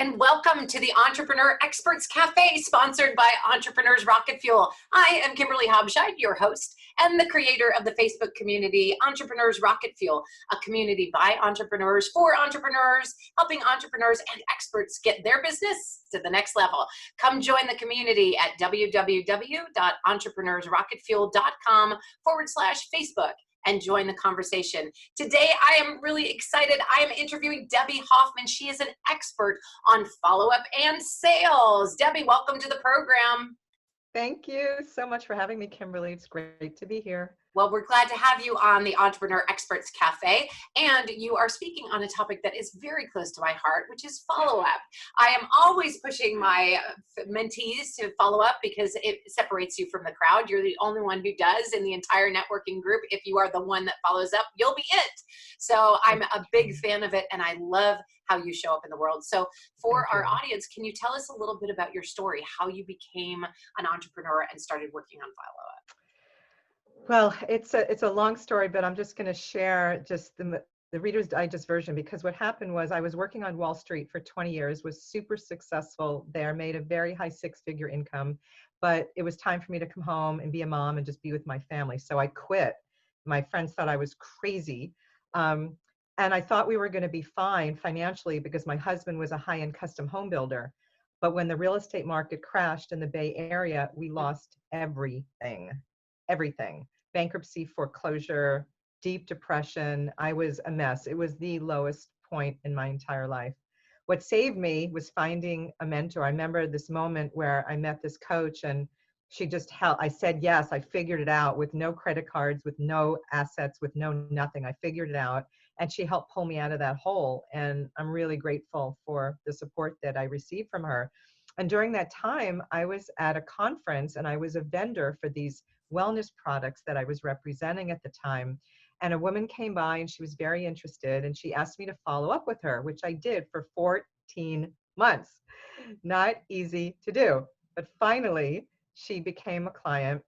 and welcome to the Entrepreneur Experts Cafe, sponsored by Entrepreneurs Rocket Fuel. I am Kimberly Hobscheid, your host and the creator of the Facebook community Entrepreneurs Rocket Fuel, a community by entrepreneurs for entrepreneurs, helping entrepreneurs and experts get their business to the next level. Come join the community at www.entrepreneursrocketfuel.com/Facebook. And join the conversation. Today, I am really excited. I am interviewing Debbie Hoffman. She is an expert on follow-up and sales. Debbie, welcome to the program. Thank you so much for having me, Kimberly. It's great to be here. Well, we're glad to have you on the Entrepreneur Experts Cafe, and you are speaking on a topic that is very close to my heart, which is follow-up. I am always pushing my mentees to follow up because it separates you from the crowd. You're the only one who does in the entire networking group. If you are the one that follows up, you'll be it. So I'm a big fan of it, and I love how you show up in the world. So for our audience, can you tell us a little bit about your story, how you became an entrepreneur and started working on follow-up? Well, it's a long story, but I'm just going to share just the Reader's Digest version, because what happened was I was working on Wall Street for 20 years, was super successful there, made a very high six-figure income, but it was time for me to come home and be a mom and just be with my family. So I quit. My friends thought I was crazy. And I thought we were going to be fine financially because my husband was a high-end custom home builder. But when the real estate market crashed in the Bay Area, we lost everything. Bankruptcy, foreclosure, deep depression. I was a mess. It was the lowest point in my entire life. What saved me was finding a mentor. I remember this moment where I met this coach and she just helped. I said yes. I figured it out with no credit cards, with no assets, with no nothing. I figured it out. And she helped pull me out of that hole. And I'm really grateful for the support that I received from her. And during that time, I was at a conference and I was a vendor for these wellness products that I was representing at the time. And a woman came by and she was very interested and she asked me to follow up with her, which I did for 14 months. Not easy to do, but finally she became a client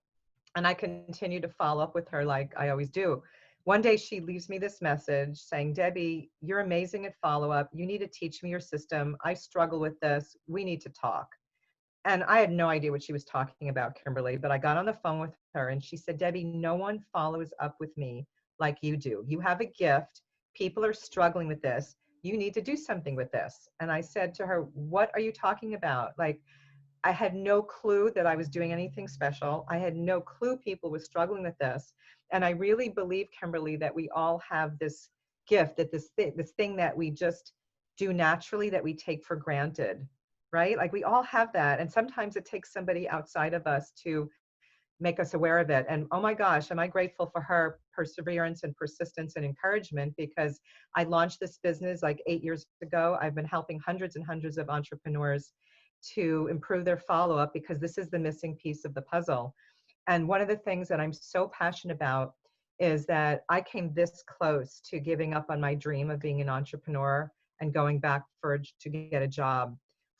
and I continued to follow up with her like I always do. One day she leaves me this message saying, Debbie, you're amazing at follow-up. You need to teach me your system. I struggle with this. We need to talk. And I had no idea what she was talking about, Kimberly, but I got on the phone with her and she said, Debbie, no one follows up with me like you do. You have a gift. People are struggling with this. You need to do something with this. And I said to her, what are you talking about? Like, I had no clue that I was doing anything special. I had no clue people were struggling with this. And I really believe, Kimberly, that we all have this gift, that this thing that we just do naturally that we take for granted. Right? Like we all have that. And sometimes it takes somebody outside of us to make us aware of it. And oh my gosh, am I grateful for her perseverance and persistence and encouragement, because I launched this business like 8 years ago. I've been helping hundreds and hundreds of entrepreneurs to improve their follow-up because this is the missing piece of the puzzle. And one of the things that I'm so passionate about is that I came this close to giving up on my dream of being an entrepreneur and going back to get a job.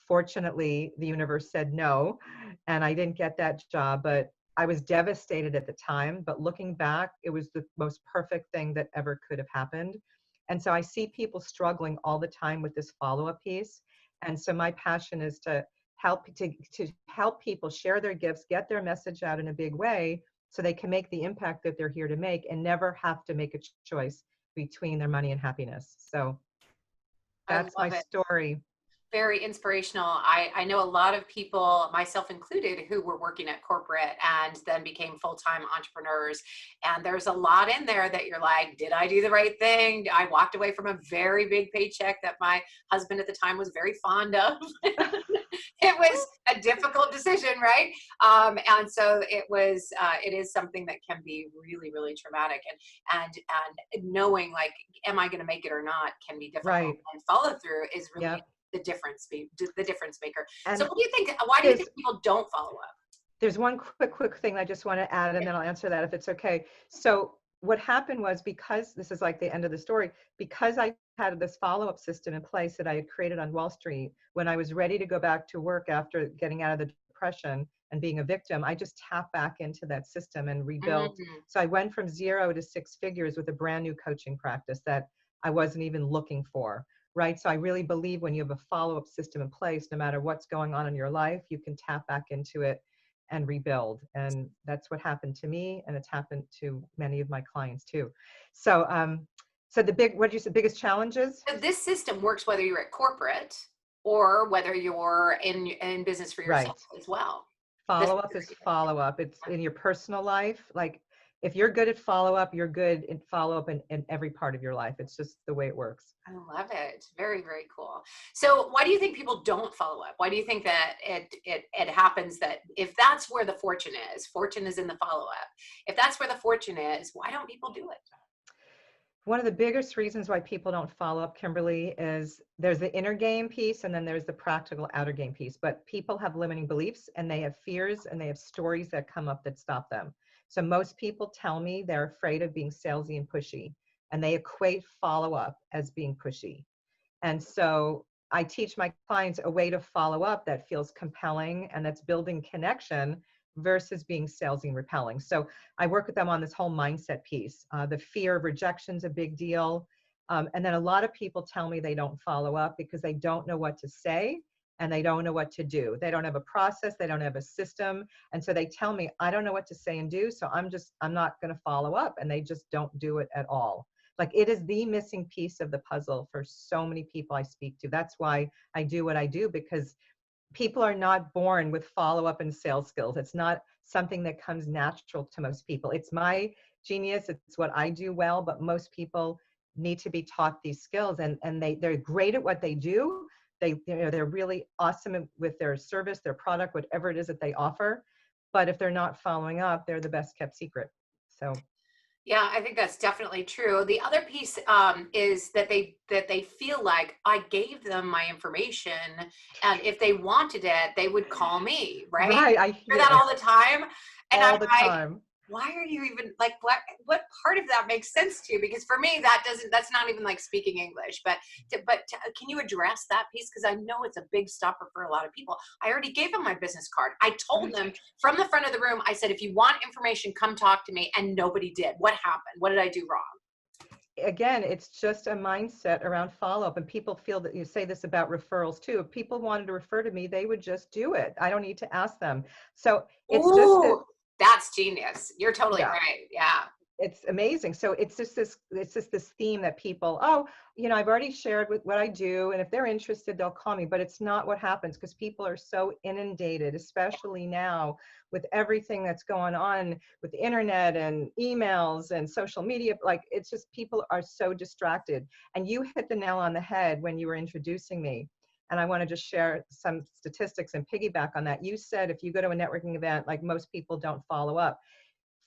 Fortunately, the universe said no, and I didn't get that job, but I was devastated at the time. But looking back, it was the most perfect thing that ever could have happened. And so I see people struggling all the time with this follow-up piece. And so my passion is to help people share their gifts, get their message out in a big way so they can make the impact that they're here to make and never have to make a choice between their money and happiness. So that's my story. Very inspirational. I know a lot of people, myself included, who were working at corporate and then became full-time entrepreneurs. And there's a lot in there that you're like, did I do the right thing? I walked away from a very big paycheck that my husband at the time was very fond of. It was a difficult decision, right? And so it is something that can be really, really traumatic. And knowing like, am I going to make it or not can be difficult. Right. And follow through is really Yep. the difference maker. And so what do you think, why do you think people don't follow up? There's one quick thing I just want to add, and then I'll answer that if it's okay. So what happened was, because this is like the end of the story, because I had this follow-up system in place that I had created on Wall Street, when I was ready to go back to work after getting out of the depression and being a victim, I just tapped back into that system and rebuilt. Mm-hmm. So I went from 0 to 6 figures with a brand new coaching practice that I wasn't even looking for, right? So I really believe when you have a follow-up system in place, no matter what's going on in your life, you can tap back into it and rebuild. And that's what happened to me, and it's happened to many of my clients too. So, so what did you say, biggest challenges? So this system works whether you're at corporate or whether you're in business for yourself Right. as well. This Follow up is follow up. It's in your personal life. Like if you're good at follow up, you're good in follow up in every part of your life. It's just the way it works. I love it. Very, very cool. So why do you think people don't follow up? Why do you think that it happens that if that's where the fortune is in the follow up. If that's where the fortune is, why don't people do it? One of the biggest reasons why people don't follow up, Kimberly, is there's the inner game piece and then there's the practical outer game piece. But people have limiting beliefs and they have fears and they have stories that come up that stop them. So most people tell me they're afraid of being salesy and pushy, and they equate follow up as being pushy. And so I teach my clients a way to follow up that feels compelling and that's building connection versus being salesy and repelling. So I work with them on this whole mindset piece. The fear of rejection is a big deal. And then a lot of people tell me they don't follow up because they don't know what to say and they don't know what to do. They don't have a process, they don't have a system. And so they tell me, I don't know what to say and do, so I'm not going to follow up. And they just don't do it at all. Like it is the missing piece of the puzzle for so many people I speak to. That's why I do what I do, because people are not born with follow-up and sales skills. It's not something that comes natural to most people. It's my genius. It's what I do well, but most people need to be taught these skills, and they're great at what they do. They're really awesome with their service, their product, whatever it is that they offer. But if they're not following up, they're the best kept secret. So Yeah, I think that's definitely true. The other piece is that they feel like I gave them my information, and if they wanted it, they would call me, right? right, I Hear hear that it all the time, and I'm all the like, time. why are you even like what part of that makes sense to you? Because for me that's not even like speaking English. Can you address that piece, because I know it's a big stopper for a lot of people. I already gave them my business card. I told Right. them from the front of the room, I said, if you want information, come talk to me, and nobody did. What happened? What did I do wrong? Again, it's just a mindset around follow-up, and people feel that you say this about referrals too. If people wanted to refer to me, they would just do it. I don't need to ask them. So it's just that, Ooh, that's genius. You're totally yeah, right. Yeah. it's amazing. So it's just this theme that people, oh, I've already shared with what I do, and if they're interested, they'll call me. But it's not what happens, because people are so inundated, especially now with everything that's going on with the internet and emails and social media. Like it's just people are so distracted. And you hit the nail on the head when you were introducing me. And I want to just share some statistics and piggyback on that. You said if you go to a networking event, like most people don't follow up.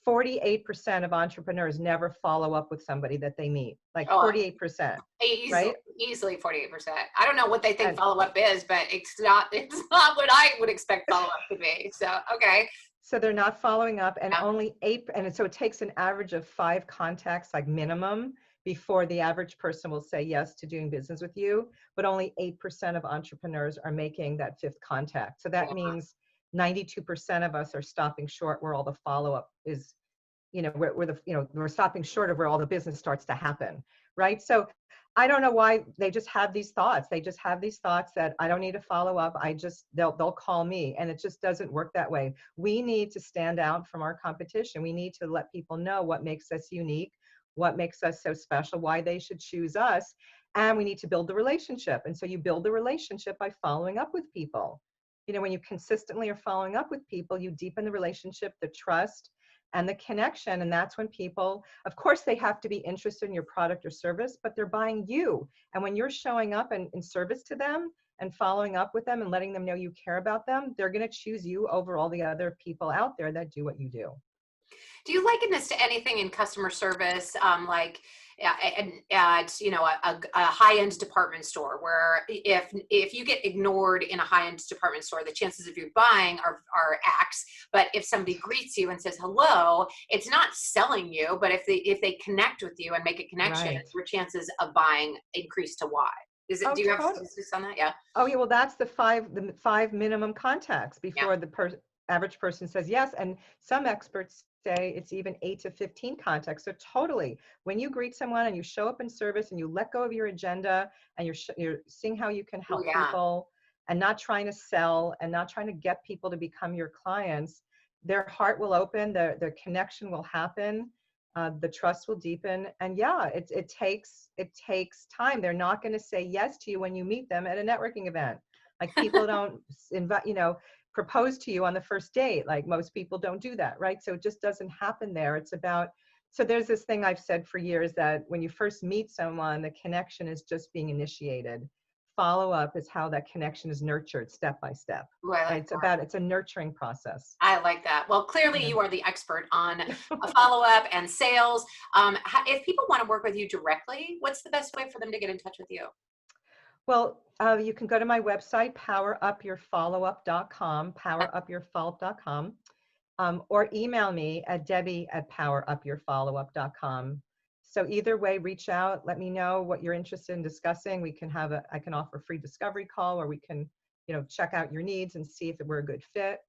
48% of entrepreneurs never follow up with somebody that they meet, like Oh, 48%, easily, right? easily 48%. I don't know what they think And follow up is, but it's not what I would expect follow up to be. So, okay. so they're not following up, and Yeah. only eight, and so it takes an average of 5 contacts, like minimum, before the average person will say yes to doing business with you. But only 8% of entrepreneurs are making that 5th contact. So that means 92% of us are stopping short where all the follow up is, we're stopping short of where all the business starts to happen, right? So I don't know why they just have these thoughts. They just have these thoughts that I don't need to follow up. They'll call me, and it just doesn't work that way. We need to stand out from our competition. We need to let people know what makes us unique, what makes us so special, why they should choose us, and we need to build the relationship. And so you build the relationship by following up with people. When you consistently are following up with people, you deepen the relationship, the trust, and the connection. And that's when people, of course, they have to be interested in your product or service, but they're buying you. And when you're showing up and in service to them and following up with them and letting them know you care about them, they're going to choose you over all the other people out there that do what you do. Do you liken this to anything in customer service, like at a high-end department store, where if you get ignored in a high-end department store, the chances of you buying are X. But if somebody greets you and says hello, it's not selling you, but if they connect with you and make a connection, Right. your chances of buying increase to Y. Oh, Do you have totally. statistics on that? Yeah. Oh, yeah. Well, that's the five minimum contacts Yeah. before the person. average person says yes. And some experts say it's even 8 to 15 contacts. So totally, when you greet someone and you show up in service and you let go of your agenda and you're seeing how you can Oh help yeah. people and not trying to sell and not trying to get people to become your clients, their heart will open, their connection will happen, the trust will deepen. And yeah, it takes time. They're not going to say yes to you when you meet them at a networking event. Like people don't invite, propose to you on the first date. Like most people don't do that, right? So it just doesn't happen there. It's about, so there's this thing I've said for years that when you first meet someone, the connection is just being initiated. Follow up is how that connection is nurtured step by step. Ooh, I Right? like It's that. about, it's a nurturing process. I like that. Well, clearly Yeah. you are the expert on a follow-up and sales. If people want to work with you directly, what's the best way for them to get in touch with you? Well, you can go to my website, powerupyourfollowup.com, powerupyourfollowup.com, or email me at debbie@powerupyourfollowup.com. So either way, reach out, let me know what you're interested in discussing. I can offer a free discovery call, or we can, check out your needs and see if we're a good fit.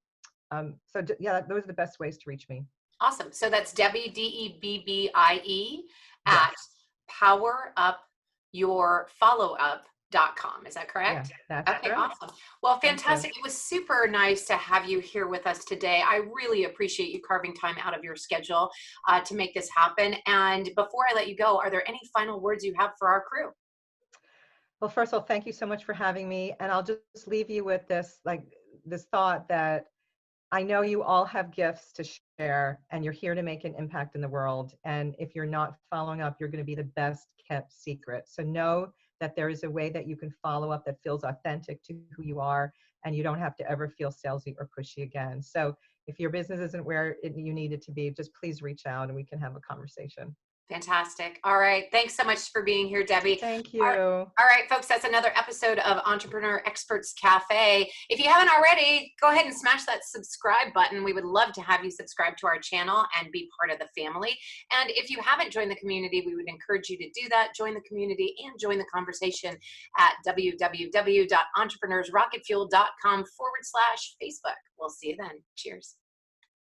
Yeah, those are the best ways to reach me. Awesome. So that's Debbie, Debbie, at Yes. powerupyourfollowup.com. Is that Yeah, correct? that's Okay, correct. awesome. Well, Thank you. fantastic. It was super nice to have you here with us today. I really appreciate you carving time out of your schedule to make this happen. And before I let you go, are there any final words you have for our crew? Well, first of all, thank you so much for having me. And I'll just leave you with this thought that I know you all have gifts to share and you're here to make an impact in the world. And if you're not following up, you're going to be the best kept secret. So know that there is a way that you can follow up that feels authentic to who you are, and you don't have to ever feel salesy or pushy again. So if your business isn't where you need it to be, just please reach out and we can have a conversation. Fantastic. All right. Thanks so much for being here, Debbie. Thank All you. all right, folks, that's another episode of Entrepreneur Experts Cafe. If you haven't already, go ahead and smash that subscribe button. We would love to have you subscribe to our channel and be part of the family. And if you haven't joined the community, we would encourage you to do that. Join the community and join the conversation at www.entrepreneursrocketfuel.com/Facebook. We'll see you then. Cheers.